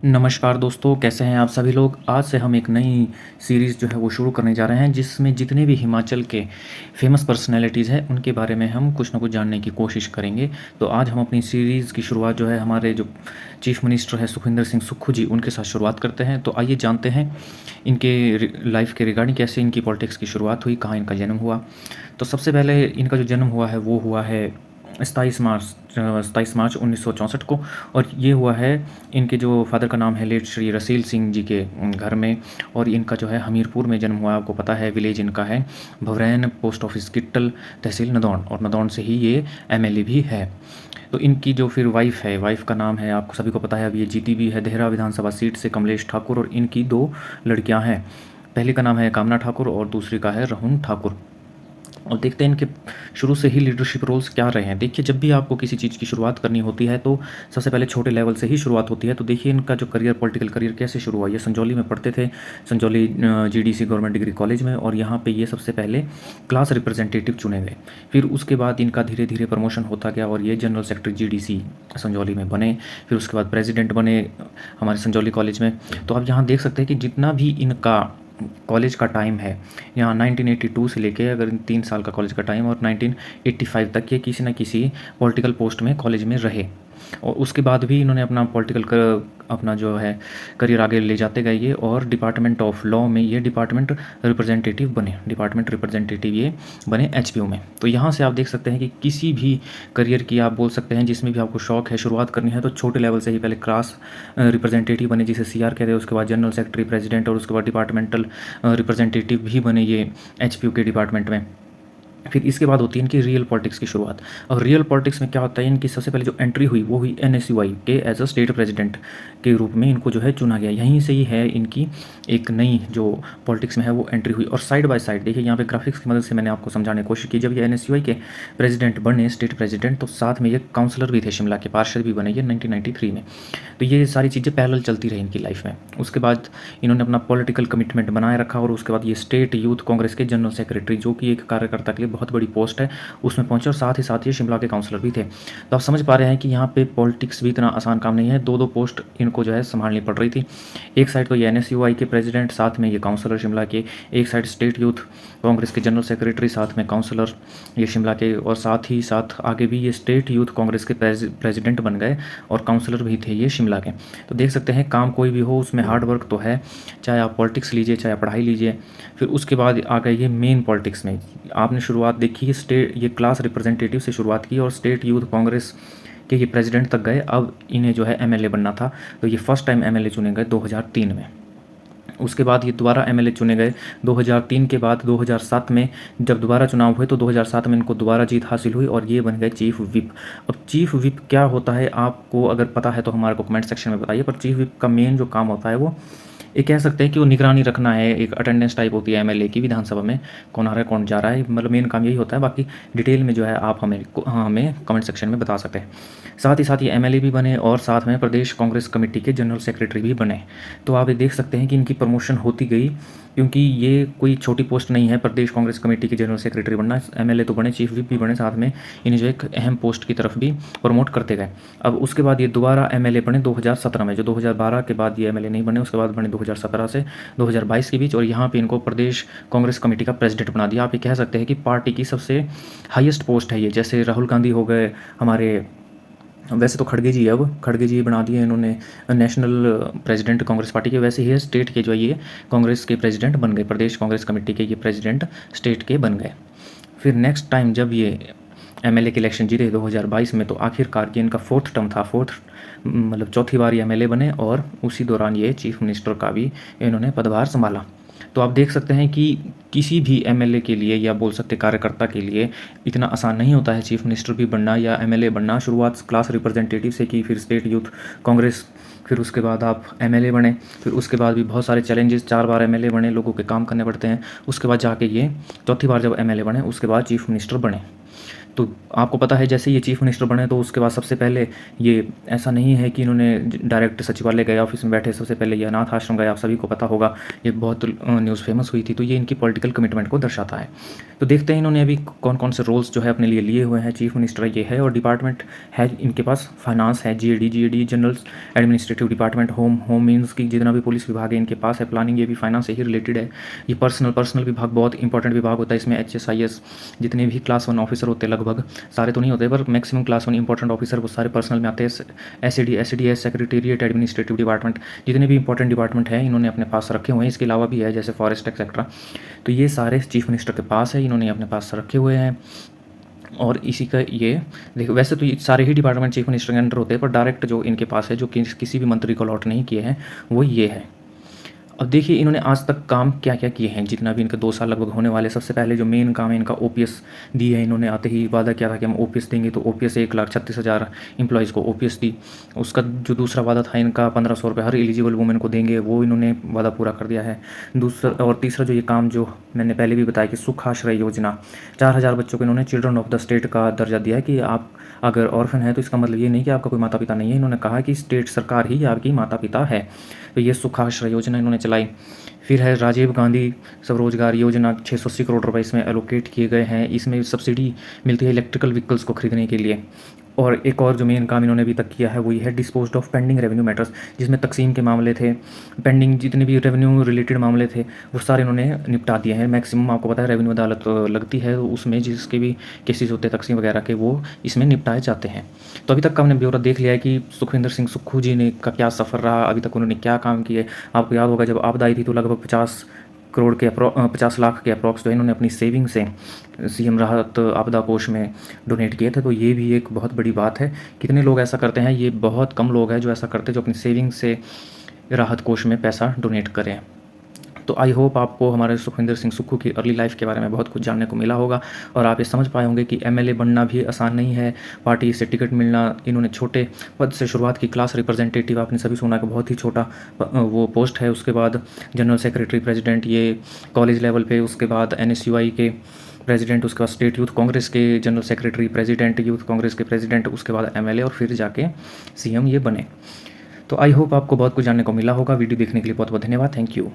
नमस्कार दोस्तों, कैसे हैं आप सभी लोग। आज से हम एक नई सीरीज़ जो है वो शुरू करने जा रहे हैं, जिसमें जितने भी हिमाचल के फेमस पर्सनैलिटीज़ हैं उनके बारे में हम कुछ ना कुछ जानने की कोशिश करेंगे। तो आज हम अपनी सीरीज़ की शुरुआत जो है हमारे जो चीफ मिनिस्टर है सुखविंदर सिंह सुक्खू जी, उनके साथ शुरुआत करते हैं। तो आइए जानते हैं इनके लाइफ के रिगार्डिंग कैसे इनकी पॉलिटिक्स की शुरुआत हुई, कहाँ इनका जन्म हुआ। तो सबसे पहले इनका जो जन्म हुआ है वो हुआ है 27 मार्च 1964 को। और ये हुआ है, इनके जो फादर का नाम है लेट श्री रसील सिंह जी के घर में। और इनका जो है हमीरपुर में जन्म हुआ, आपको पता है विलेज इनका है भवरैन, पोस्ट ऑफिस किट्टल, तहसील नदौन, और नदौन से ही ये एमएलए भी है। तो इनकी जो फिर वाइफ है, वाइफ का नाम है आपको सभी को पता है, अब ये जीती भी है देहरा विधानसभा सीट से, कमलेश ठाकुर। और इनकी दो लड़कियां हैं, पहली का नाम है कामना ठाकुर और दूसरी का है रहुन ठाकुर। और देखते हैं इनके शुरू से ही लीडरशिप रोल्स क्या रहे हैं। देखिए, जब भी आपको किसी चीज़ की शुरुआत करनी होती है तो सबसे पहले छोटे लेवल से ही शुरुआत होती है। तो देखिए इनका जो करियर, पॉलिटिकल करियर कैसे शुरू हुआ। ये संजौली में पढ़ते थे, Sanjauli GDC government degree college में, और यहाँ पे ये सबसे पहले क्लास रिप्रेजेंटेटिव चुने गए। फिर उसके बाद इनका धीरे धीरे प्रमोशन होता गया और ये जनरल सेक्रेटरी जीडीसी संजौली में बने। फिर उसके बाद प्रेसिडेंट बने हमारे संजौली कॉलेज में। तो आप यहाँ देख सकते हैं कि जितना भी इनका कॉलेज का टाइम है, यहाँ 1982 से लेके अगर 3 साल का कॉलेज का टाइम, और 1985 तक ये किसी न किसी पॉलिटिकल पोस्ट में कॉलेज में रहे। और उसके बाद भी इन्होंने अपना अपना जो है करियर आगे ले जाते गए ये, और डिपार्टमेंट ऑफ लॉ में ये डिपार्टमेंट रिप्रेजेंटेटिव ये बने एचपीयू में। तो यहाँ से आप देख सकते हैं कि किसी भी करियर की आप बोल सकते हैं जिसमें भी आपको शौक है, शुरुआत करनी है, तो छोटे लेवल से ही पहले क्लास रिप्रेजेंटेटिव बने जिसे सीआर कहते हैं, उसके बाद जनरल सेक्रेटरी, प्रेसिडेंट, और उसके बाद डिपार्टमेंटल रिप्रेजेंटेटिव भी बने ये एचपीयू के डिपार्टमेंट में। फिर इसके बाद होती है इनकी रियल पॉलिटिक्स की शुरुआत। और रियल पॉलिटिक्स में क्या होता है, इनकी सबसे पहले जो एंट्री हुई वो हुई एनएसयूआई के एज अ स्टेट प्रेसिडेंट के रूप में इनको जो है चुना गया। यहीं से ही है इनकी एक नई जो पॉलिटिक्स में है वो एंट्री हुई। और साइड बाय साइड देखिए, यहाँ पे ग्राफिक्स की मदद से मैंने आपको समझाने की कोशिश की। जब ये एनएसयूआई के प्रेसिडेंट बने, स्टेट प्रेसिडेंट, तो साथ में ये काउंसलर भी थे, शिमला के पार्षद भी बने ये 1993 में। तो ये सारी चीज़ें पैरेलल चलती रही इनकी लाइफ में। उसके बाद इन्होंने अपना पॉलिटिकल कमिटमेंट बनाए रखा, और उसके बाद ये स्टेट यूथ कांग्रेस के जनरल सेक्रेटरी, जो कि एक कार्यकर्ता के लिए बहुत बड़ी पोस्ट है, उसमें पहुंचे। और साथ ही साथ ये शिमला के काउंसलर भी थे। तो आप समझ पा रहे हैं कि यहाँ पे पॉलिटिक्स भी इतना आसान काम नहीं है। दो दो पोस्ट इनको जो है संभालनी पड़ रही थी। एक साइड तो ये एनएसयूआई के प्रेसिडेंट, साथ में ये काउंसलर शिमला के, एक साइड स्टेट यूथ कांग्रेस के जनरल सेक्रेटरी, साथ में काउंसलर ये शिमला के, और साथ ही साथ आगे भी ये स्टेट यूथ कांग्रेस के प्रेसिडेंट बन गए और काउंसलर भी थे ये शिमला के। तो देख सकते हैं काम कोई भी हो उसमें हार्ड वर्क तो है, चाहे आप पॉलिटिक्स लीजिए चाहे आप पढ़ाई लीजिए। फिर उसके बाद आ गए ये मेन पॉलिटिक्स में। आपने शुरुआत देखी, स्टेट ये क्लास रिप्रेजेंटेटिव से शुरुआत की और स्टेट यूथ कांग्रेस के ये प्रेसिडेंट तक गए। अब इन्हें जो है एमएलए बनना था, तो ये फर्स्ट टाइम एमएलए चुने गए 2003 में। उसके बाद ये दोबारा एमएलए चुने गए 2003 के बाद। 2007 में जब दोबारा चुनाव हुए तो 2007 में इनको दोबारा जीत हासिल हुई और ये बन गए चीफ विप। अब चीफ विप क्या होता है, आपको अगर पता है तो हमारे को कमेंट सेक्शन में बताइए। पर चीफ विप का मेन जो काम होता है वो ये कह सकते हैं कि वो निगरानी रखना है, एक अटेंडेंस टाइप होती है एमएलए की विधानसभा में, कौन आ रहा है कौन जा रहा है, मतलब मेन काम यही होता है। बाकी डिटेल में जो है आप हमें कमेंट सेक्शन में बता सकते हैं। साथ ही साथ ये एमएलए भी बने और साथ में प्रदेश कांग्रेस कमेटी के जनरल सेक्रेटरी भी बने। तो आप ये देख सकते हैं कि इनकी प्रमोशन होती गई, क्योंकि ये कोई छोटी पोस्ट नहीं है प्रदेश कांग्रेस कमेटी के जनरल सेक्रेटरी बनना। एमएलए तो बने, चीफ विप भी बने, साथ में इन्हें जो एक अहम पोस्ट की तरफ भी प्रमोट करते गए। अब उसके बाद ये दोबारा एमएलए बने 2017 में, जो 2012 के बाद ये एमएलए नहीं बने, उसके बाद बने 2017 से 2022 के बीच। और यहाँ पे इनको प्रदेश कांग्रेस कमेटी का प्रेसिडेंट बना दिया। आप ये कह सकते हैं कि पार्टी की सबसे हाईएस्ट पोस्ट है ये। जैसे राहुल गांधी हो गए हमारे, वैसे तो खड़गे जी, अब खड़गे जी बना दिए इन्होंने नेशनल प्रेसिडेंट कांग्रेस पार्टी के, वैसे ही स्टेट के जो है ये कांग्रेस के प्रेसिडेंट बन गए, प्रदेश कांग्रेस कमेटी के ये प्रेसिडेंट स्टेट के बन गए। फिर नेक्स्ट टाइम जब ये एमएलए के इलेक्शन जीते 2022 में, तो आखिरकार ये इनका फोर्थ टर्म था, मतलब चौथी बार ये एमएलए बने, और उसी दौरान ये चीफ मिनिस्टर का भी इन्होंने पदभार संभाला। तो आप देख सकते हैं कि किसी भी एमएलए के लिए या बोल सकते कार्यकर्ता के लिए इतना आसान नहीं होता है चीफ मिनिस्टर भी बनना या एमएलए बनना। शुरुआत क्लास रिप्रेजेंटेटिव से की, फिर स्टेट यूथ कांग्रेस, फिर उसके बाद आप एमएलए बने। फिर उसके बाद भी बहुत सारे चैलेंजेस, 4 बार एमएलए बने, लोगों के काम करने पड़ते हैं। उसके बाद जाके ये चौथी बार जब एमएलए बने उसके बाद चीफ मिनिस्टर बने। तो आपको पता है जैसे ये चीफ मिनिस्टर बने तो उसके बाद सबसे पहले ये ऐसा नहीं है कि इन्होंने डायरेक्ट सचिवालय गए, ऑफिस में बैठे, सबसे पहले ये अनाथ आश्रम गए, आप सभी को पता होगा, ये बहुत न्यूज़ फेमस हुई थी। तो ये इनकी पॉलिटिकल कमिटमेंट को दर्शाता है। तो देखते हैं इन्होंने अभी कौन कौन से रोल्स जो है अपने लिए लिए हुए हैं। चीफ मिनिस्टर ये है और डिपार्टमेंट है इनके पास, फाइनेंस है, GAD general administrative department, home means की जितना भी पुलिस विभाग है इनके पास है, प्लानिंग ये भी फाइनेंस से ही रिलेटेड है। ये पर्सनल विभाग बहुत इंपॉर्टेंट विभाग होता है, इसमें HSIS जितने भी क्लास 1 ऑफिसर होते हैं, लगभग सारे तो नहीं होते पर मैक्सिमम क्लास 1 इंपॉर्टेंट ऑफिसर वो सारे पर्सनल में आते हैं। SAD सेक्रेटेरिएट एडमिनिस्ट्रेटिव डिपार्टमेंट, जितने भी इंपॉर्टेंट डिपार्टमेंट है इन्होंने अपने पास रखे हुए हैं। इसके अलावा भी है जैसे फॉरेस्ट एक्सेट्रा, तो ये सारे चीफ मिनिस्टर के पास है, इन्होंने अपने पास रखे हुए हैं। और इसी का ये देखो, वैसे तो ये सारे ही डिपार्टमेंट चीफ मिनिस्टर के अंडर होते हैं, पर डायरेक्ट जो इनके पास है, जो किसी भी मंत्री को अलॉट नहीं किए हैं, वो ये है। अब देखिए इन्होंने आज तक काम क्या क्या किए हैं, जितना भी इनके 2 साल लगभग होने वाले। सबसे पहले जो मेन काम है इनका OPS दी है, इन्होंने आते ही वादा किया था कि हम OPS देंगे, तो OPS 1,36,000 एम्प्लॉयज़ को OPS दी। उसका जो दूसरा वादा था इनका 1500 रुपये हर एलिजिबल वुमेन को देंगे, वो इन्होंने वादा पूरा कर दिया है। दूसरा और तीसरा जो ये काम जो मैंने पहले भी बताया कि सुख आश्रय योजना, 4000 बच्चों को इन्होंने चिल्ड्रन ऑफ द स्टेट का दर्जा दिया है कि आप अगर ऑर्फन है तो इसका मतलब ये नहीं कि आपका कोई माता पिता नहीं है, इन्होंने कहा कि स्टेट सरकार ही आपकी माता पिता है। तो ये सुख आश्रय योजना इन्होंने चलाई। फिर है राजीव गांधी स्वरोजगार योजना, 680 करोड़ रुपए इसमें एलोकेट किए गए हैं। इसमें सब्सिडी मिलती है इलेक्ट्रिकल व्हीकल्स को खरीदने के लिए। और एक और जो मेन काम इन्होंने अभी तक किया है वही है disposed of pending revenue matters, जिसमें तकसीम के मामले थे, पेंडिंग जितने भी रेवेन्यू रिलेटेड मामले थे वो सारे इन्होंने निपटा दिए हैं। मैक्सिमम आपको पता है रेवेन्यू अदालत लगती है, उसमें जिसके भी केसेस होते हैं तकसीम वगैरह के, वो इसमें निपटाए जाते हैं। तो अभी तक का हमने ब्यौरा देख लिया है कि सुखविंदर सिंह सुक्खू जी ने का क्या सफ़र रहा, अभी तक उन्होंने क्या काम किए। आपको याद होगा जब आपदा आई थी तो लगभग 50 करोड़ के 50 लाख के अप्रॉक्स जो इन्होंने अपनी सेविंग से CM राहत आपदा कोष में डोनेट किए थे। तो ये भी एक बहुत बड़ी बात है। कितने लोग ऐसा करते हैं, ये बहुत कम लोग हैं जो ऐसा करते हैं, जो अपनी सेविंग से राहत कोष में पैसा डोनेट करें। तो आई होप आपको हमारे सुखविंदर सिंह सुक्खू की अर्ली लाइफ के बारे में बहुत कुछ जानने को मिला होगा और आप ये समझ पाए होंगे कि MLA बनना भी आसान नहीं है, पार्टी से टिकट मिलना। इन्होंने छोटे पद से शुरुआत की, क्लास रिप्रेजेंटेटिव आपने सभी सुना कि बहुत ही छोटा वो पोस्ट है। उसके बाद जनरल सेक्रेटरी प्रेसिडेंट, ये कॉलेज लेवल पे, उसके बाद NSUI के प्रेसिडेंट, उसके बाद स्टेट यूथ कांग्रेस के general secretary president, youth Congress के प्रेसिडेंट, उसके बाद MLA और फिर जाके CM ये बने। तो आई होप आपको बहुत कुछ जानने को मिला होगा। वीडियो देखने के लिए बहुत बहुत धन्यवाद। Thank you.